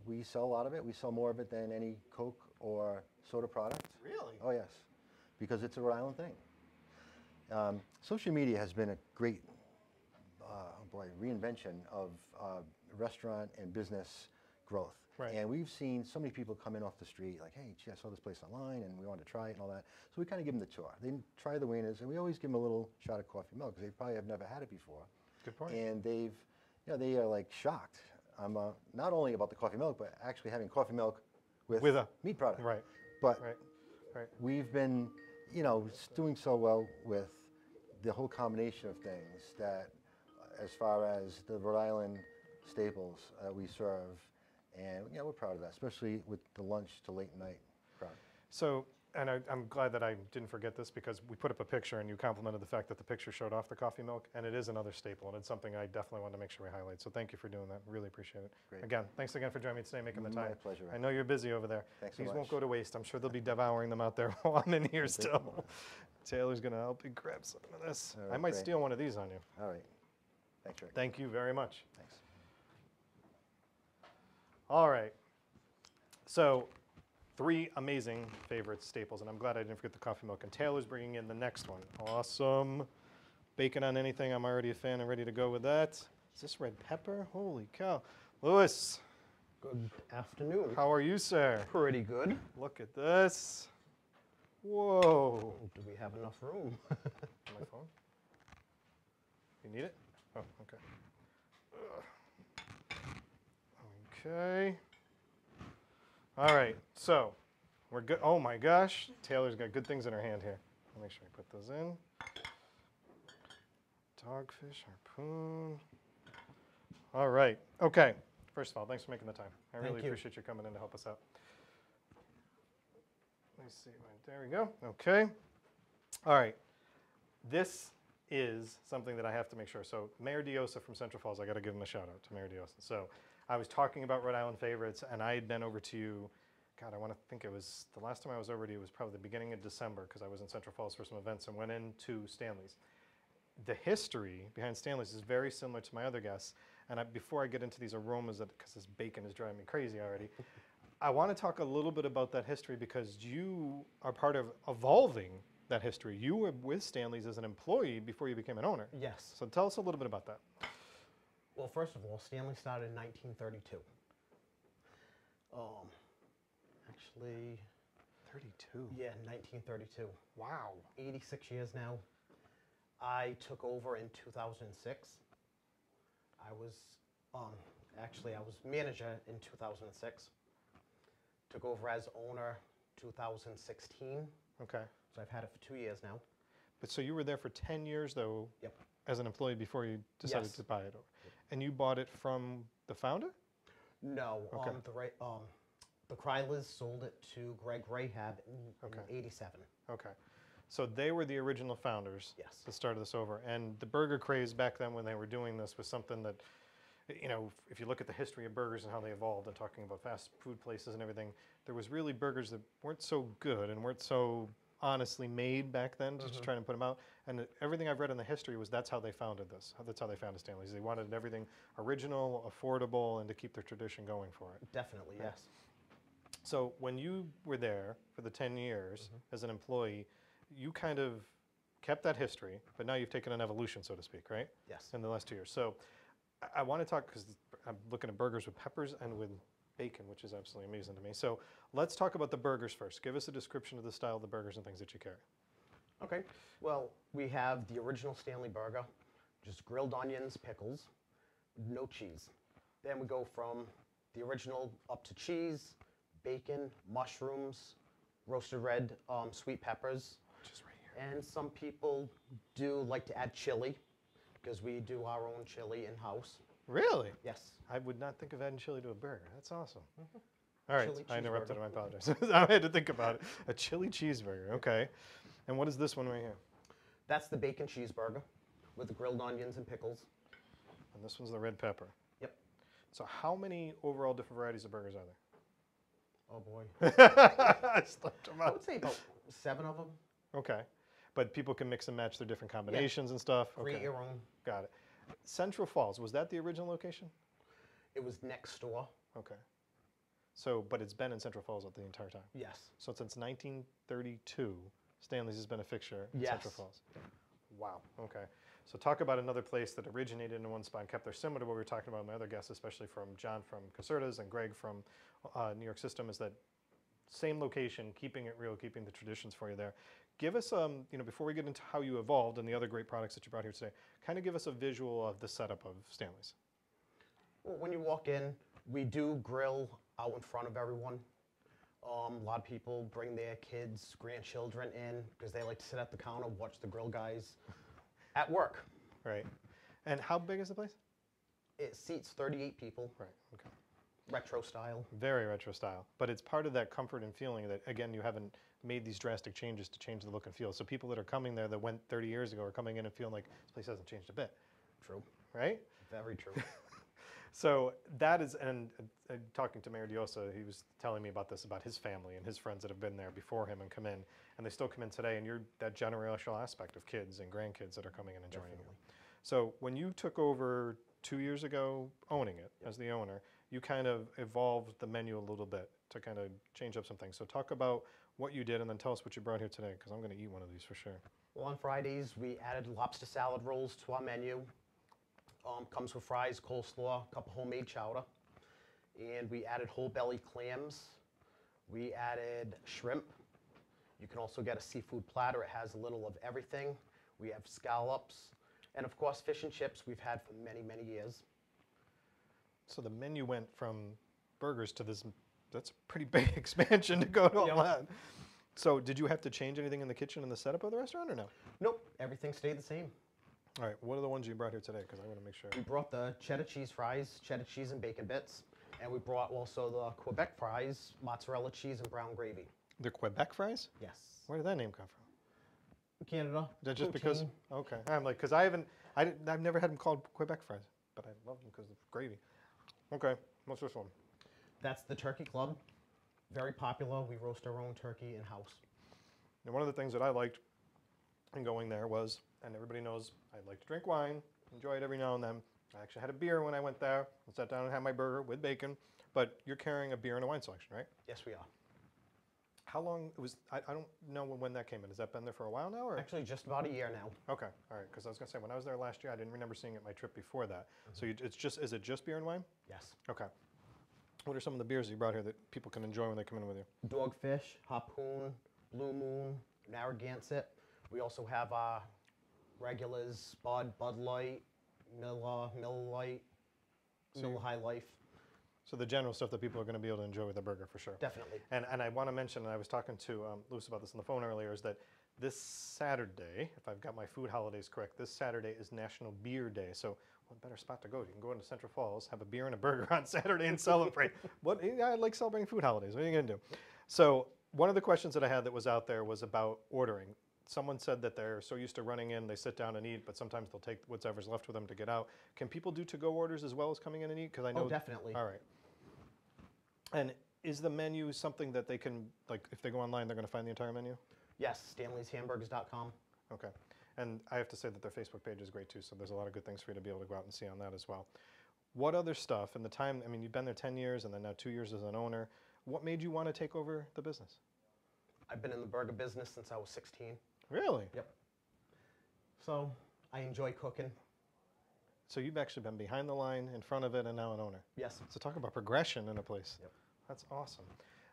We sell a lot of it. We sell more of it than any Coke or soda product. Really? Oh, yes, because it's a Rhode Island thing. Social media has been a great reinvention of restaurant and business growth. Right. And we've seen so many people come in off the street like, hey, gee, I saw this place online and we wanted to try it and all that. So we kind of give them the tour. They try the wieners, and we always give them a little shot of coffee milk because they probably have never had it before. Good point. And they are like shocked. Not only about the coffee milk, but actually having coffee milk with a meat product. Right, But right. we've been, doing so well with the whole combination of things that, as far as the Rhode Island staples we serve, and we're proud of that, especially with the lunch to late night crowd. So, and I'm glad that I didn't forget this, because we put up a picture and you complimented the fact that the picture showed off the coffee milk, and it is another staple, and it's something I definitely wanted to make sure we highlight. So thank you for doing that. Really appreciate it. Great. Again, thanks again for joining me today, making the time. My pleasure. I know you're busy over there. Thanks so These much. won't go to waste. I'm sure they'll be devouring them out there while I'm in here still. Taylor's going to help you grab some of this. All I right, might great. steal one of these on you. All right. Thanks, Rick. Thank you very much. Thanks. All right. So, 3 amazing favorite staples, and I'm glad I didn't forget the coffee milk. And Taylor's bringing in the next one. Awesome. Bacon on anything, I'm already a fan and ready to go with that. Is this red pepper? Holy cow. Louis, Good afternoon. how are you, sir? Pretty good. Look at this. Whoa. Do we have enough room? My phone? You need it? Oh, okay. Okay. All right, so we're good. Oh my gosh, Taylor's got good things in her hand here. I'll make sure I put those in. Dogfish, harpoon. All right, okay. First of all, thanks for making the time. I really Thank you. appreciate you coming in to help us out. Let me see, there we go, okay. All right, this is something that I have to make sure. So Mayor Diosa from Central Falls, I got to give him a shout out to Mayor Diosa. So I was talking about Rhode Island favorites, and I had been over to you, God, I want to think it was, the last time I was over to you was probably the beginning of December, because I was in Central Falls for some events and went into Stanley's. The history behind Stanley's is very similar to my other guests, and before I get into these aromas, because this bacon is driving me crazy already, I want to talk a little bit about that history, because you are part of evolving that history. You were with Stanley's as an employee before you became an owner. Yes. So tell us a little bit about that. Well, first of all, Stanley started in 1932. Actually, 32. yeah, 1932. Wow. 86 years now. I took over in 2006. I was, I was manager in 2006. Took over as owner 2016. Okay. So I've had it for 2 years now. But so you were there for 10 years, though, Yep. as an employee before you decided Yes. to buy it over. And you bought it from the founder? No, Okay. the Krylers sold it to Greg Rahab in Okay. '87. Okay. So they were the original founders Yes. that started this over. And the burger craze back then when they were doing this was something that, you know, if you look at the history of burgers and how they evolved and talking about fast food places and everything, there was really burgers that weren't so good and weren't so honestly made back then, just trying to put them out. And everything I've read in the history was that's how they founded this. That's how they founded Stanley's. They wanted everything original, affordable, and to keep their tradition going for it. Definitely, yes. So when you were there for the 10 years as an employee, you kind of kept that history, but now you've taken an evolution, so to speak, right? Yes. In the last 2 years. So I want to talk, because I'm looking at burgers with peppers and with bacon, which is absolutely amazing to me. So let's talk about the burgers first. Give us a description of the style of the burgers and things that you carry. Okay. Well, we have the original Stanley burger, just grilled onions, pickles, no cheese. Then we go from the original up to cheese, bacon, mushrooms, roasted red sweet peppers. Just right here. And some people do like to add chili because we do our own chili in-house. Really? Yes. I would not think of adding chili to a burger. That's awesome. All right, Chili I interrupted him. I cheeseburger. apologize. I had to think about it. A chili cheeseburger, okay. And what is this one right here? That's the bacon cheeseburger with the grilled onions and pickles. And this one's the red pepper. Yep. So how many overall different varieties of burgers are Oh boy. there? I slept them I out. would say about 7 of them. Okay. But people can mix and match their different combinations and stuff? Create Okay. your own. Got it. Central Falls, was that the original location? It was next door. Okay. So, but it's been in Central Falls the entire time? Yes. So since 1932, Stanley's has been a fixture in Yes. Central Falls. Wow, okay. So talk about another place that originated in one spot and kept there, similar to what we were talking about with my other guests, especially from John from Caserta's and Greg from New York System, is that same location, keeping it real, keeping the traditions for you there. Give us, you know, before we get into how you evolved and the other great products that you brought here today, kind of give us a visual of the setup of Stanley's. Well, when you walk in, we do grill out in front of everyone. A lot of people bring their kids, grandchildren in because they like to sit at the counter, watch the grill guys at work. Right. And how big is the place? It seats 38 people, Right, okay. retro style. Very retro style, but it's part of that comfort and feeling that, again, you haven't made these drastic changes to change the look and feel. So people that are coming there that went 30 years ago are coming in and feeling like this place hasn't changed a bit, True. right? Very true. So that is, and talking to Mayor Diosa, he was telling me about this, about his family and his friends that have been there before him and come in, and they still come in today, and you're that generational aspect of kids and grandkids that are coming in and joining you. So when you took over 2 years ago owning it as the owner, you kind of evolved the menu a little bit to kind of change up some things. So talk about what you did and then tell us what you brought here today, because I'm going to eat one of these for sure. Well, on Fridays, we added lobster salad rolls to our menu. Comes with fries, coleslaw, a cup of homemade chowder. And we added whole belly clams. We added shrimp. You can also get a seafood platter. It has a little of everything. We have scallops. And of course, fish and chips we've had for many, many years. So the menu went from burgers to this, that's a pretty big expansion to go to all that. So did you have to change anything in the kitchen and the setup of the restaurant or no? Nope, everything stayed the same. All right, what are the ones you brought here today? Because I want to make sure. We brought the cheddar cheese fries, cheddar cheese and bacon bits. And we brought also the Quebec fries, mozzarella cheese and brown gravy. The Quebec fries? Yes. Where did that name come from? Canada. Is that just because? poutine. Okay. I'm like, because I've never had them called Quebec fries, but I love them because of gravy. Okay, what's this one? That's the Turkey Club. Very popular. We roast our own turkey in-house. And one of the things that I liked in going there was, and everybody knows I like to drink wine, enjoy it every now and then. I actually had a beer when I went there. I sat down and had my burger with bacon. But you're carrying a beer and a wine selection, right? Yes, we are. How long it was? I don't know when that came in. Has that been there for a while now, or? Actually, just about a year now. Okay, all right. Because I was gonna say when I was there last year, I didn't remember seeing it my trip before that. So is it just beer and wine? Yes. Okay. What are some of the beers you brought here that people can enjoy when they come in with you? Dogfish, Harpoon, Blue Moon, Narragansett. We also have our regulars, Bud Light, Miller Lite, Miller High Life. So the general stuff that people are going to be able to enjoy with a burger for sure. Definitely. And I want to mention, and I was talking to Luce about this on the phone earlier, is that this Saturday, if I've got my food holidays correct, this Saturday is National Beer Day. So what better spot to go? You can go into Central Falls, have a beer and a burger on Saturday and celebrate. I like celebrating food holidays. What are you going to do? So one of the questions that I had that was out there was about ordering. Someone said that they're so used to running in, they sit down and eat, but sometimes they'll take whatever's left with them to get out. Can people do to-go orders as well as coming in and eat? Because I know. Oh, definitely. All right. And is the menu something that they can, like, if they go online, they're going to find the entire menu? Yes, Stanley'sHamburgers.com. Okay. And I have to say that their Facebook page is great too, so there's a lot of good things for you to be able to go out and see on that as well. What other stuff in the time, I mean, you've been there 10 years and then now 2 years as an owner. What made you want to take over the business? I've been in the burger business since I was 16. Really? Yep. So I enjoy cooking. So you've actually been behind the line, in front of it, and now an owner. Yes. So talk about progression in a place. Yep. That's awesome.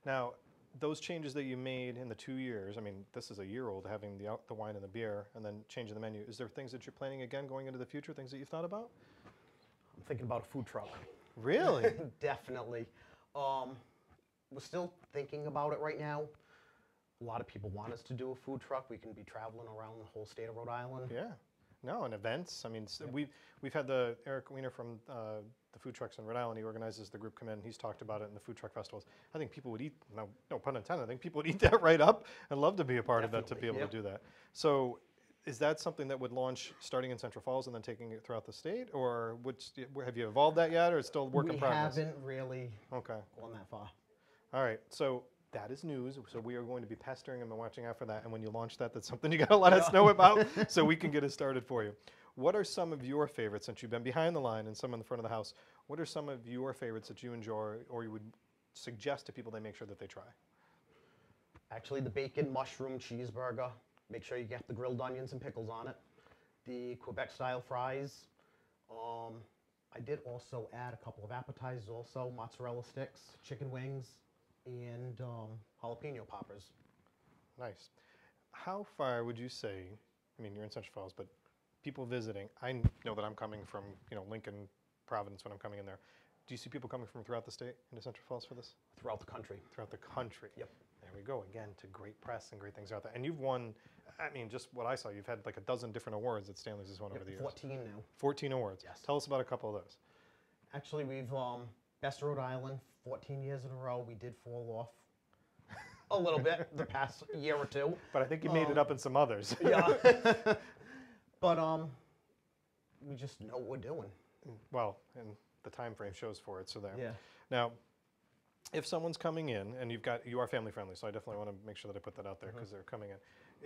Now, those changes that you made in the 2 years, I mean, this is a year old, having the wine and the beer, and then changing the menu. Is there things that you're planning again going into the future, things that you've thought about? I'm thinking about a food truck. Really? Definitely. We're still thinking about it right now. A lot of people want us to do a food truck. We can be traveling around the whole state of Rhode Island. Yeah. No, and events. I mean, we've had the Eric Weiner from the food trucks in Rhode Island. He organizes the group come in. He's talked about it in the food truck festivals. I think people would eat. No pun intended. I think people would eat that right up and love to be a part of that, to be able to do that. So, is that something that would launch starting in Central Falls and then taking it throughout the state, or have you evolved that yet, or it's still a work in progress? We haven't really gone that far. All right. So. That is news, so we are going to be pestering them and watching out for that. And when you launch that, that's something you got to let us know about so we can get it started for you. What are some of your favorites, since you've been behind the line and some in the front of the house, what are some of your favorites that you enjoy or you would suggest to people they make sure that they try? Actually, the bacon mushroom cheeseburger. Make sure you get the grilled onions and pickles on it. The Quebec-style fries. I did also add a couple of appetizers also, mozzarella sticks, chicken wings, and jalapeno poppers. Nice. How far would you say, I mean, you're in Central Falls, but people visiting, I know that I'm coming from, Lincoln, Providence when I'm coming in there. Do you see people coming from throughout the state into Central Falls for this? Throughout the country. Throughout the country. Yep. There we go again to great press and great things out there. And you've won, I mean, just what I saw, you've had like a dozen different awards that Stanley's has won over the years. 14 now. 14 awards. Yes. Tell us about a couple of those. Actually, we've Best Rhode Island, 14 years in a row. We did fall off a little bit the past year or two. But I think you made it up in some others. Yeah. But we just know what we're doing. Well, and the time frame shows for it, so there. Yeah. Now, if someone's coming in, and you are family friendly, so I definitely want to make sure that I put that out there because they're coming in.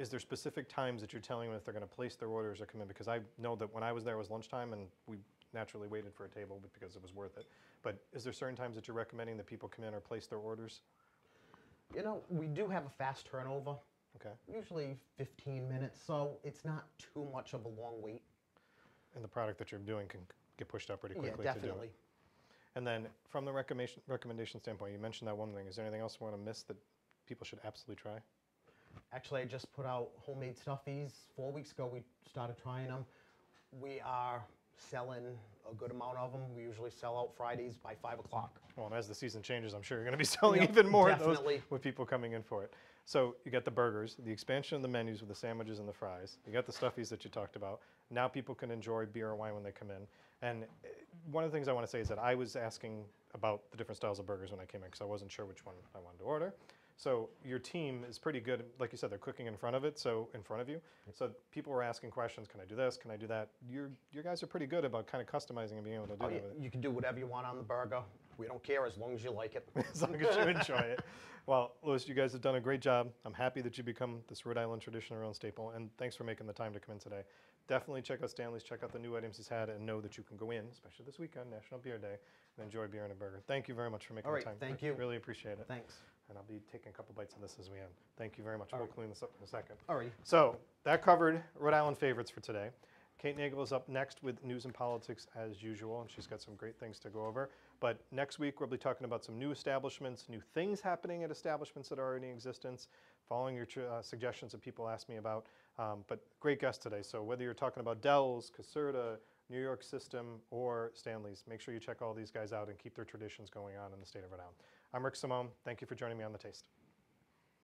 Is there specific times that you're telling them if they're going to place their orders or come in? Because I know that when I was there it was lunchtime, and we naturally waited for a table because it was worth it. But is there certain times that you're recommending that people come in or place their orders? We do have a fast turnover. Okay. Usually 15 minutes, so it's not too much of a long wait. And the product that you're doing can get pushed up pretty quickly Yeah, to do definitely. it. And then from the recommendation standpoint, you mentioned that one thing. Is there anything else you want to miss that people should absolutely try? Actually, I just put out homemade stuffies 4 weeks ago. We started trying them. We are selling a good amount of them. We usually sell out Fridays by 5 o'clock. Well, and as the season changes, I'm sure you're going to be selling even more of those definitely. with people coming in for it. So you got the burgers, the expansion of the menus with the sandwiches and the fries. You got the stuffies that you talked about. Now people can enjoy beer or wine when they come in. And one of the things I want to say is that I was asking about the different styles of burgers when I came in because I wasn't sure which one I wanted to order. So your team is pretty good. Like you said, they're cooking in front of it, so in front of you. So people were asking questions, can I do this? Can I do that? Your guys are pretty good about kind of customizing and being able to do that. You can do whatever you want on the burger. We don't care as long as you like it. As long as you enjoy it. Well, Louis, you guys have done a great job. I'm happy that you become this Rhode Island tradition, Rhode Island staple, and thanks for making the time to come in today. Definitely check out Stanley's, check out the new items he's had, and know that you can go in, especially this weekend, National Beer Day, and enjoy beer and a burger. Thank you very much for making the time. Thank you. Really appreciate it. Thanks. And I'll be taking a couple bites of this as we end. Thank you very much. We'll clean this up in a second. All right. So that covered Rhode Island favorites for today. Kate Nagel is up next with news and politics as usual, and she's got some great things to go over. But next week we'll be talking about some new establishments, new things happening at establishments that are already in existence, following your suggestions that people ask me about. But great guest today. So whether you're talking about Dell's, Caserta, New York System, or Stanley's, make sure you check all these guys out and keep their traditions going on in the state of Rhode Island. I'm Rick Simone. Thank you for joining me on The Taste.